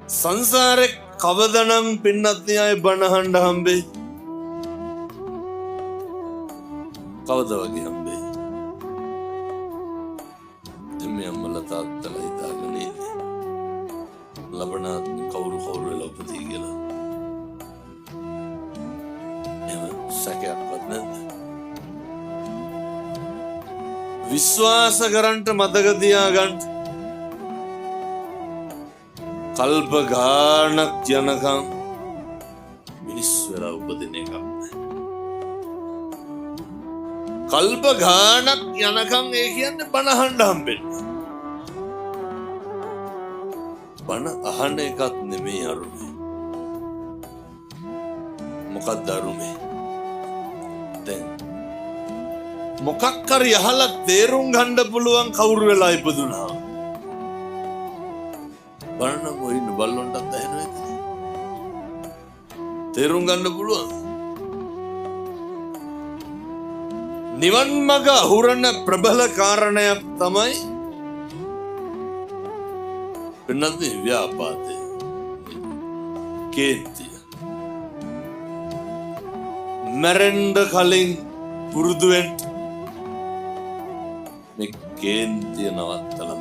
සංසාරේ කවදනම් පින්නත් අය බණහඬ හම්බේ? කවද වගේ හම්බේ? එමේ අම්මලා තාත්තලා හිතාගෙන ඉන්නේ ලබනාත් කවුරු වෙලා උපදී කියලා. එහෙම සැකයක්වත් නැද්ද? විශ්වාස කරන්ට මතක තියාගන්න කල්ප ගානක් යනකම් මිනිස් වෙලා උපදින එකක් නෑ. කල්ප ගානක් යනකම් ඒ කියන්නේ බණ අහන්න හම්බෙන්නේ. බණ අහන එකත් නෙමෙයි අරුමේ. මොකක්ද අරුමේ? දැන් මොකක් හරි අහලා තේරුම් ගන්න පුළුවන් කවුරු වෙලා ඉපදුනා. බලන්න මොයින් බල්ලොන්ටත් ඇහෙනවද? තේරුම් ගන්න පුළුවන්. නිවන් මඟ අහුරන ප්‍රබල කාරණයක් තමයි වෙනත් ව්‍යාපාදේ. කේන්තිය. මරෙන්ඩ කලින් පුරුදු වෙන්න මේ කේන්තිය නවත්තලා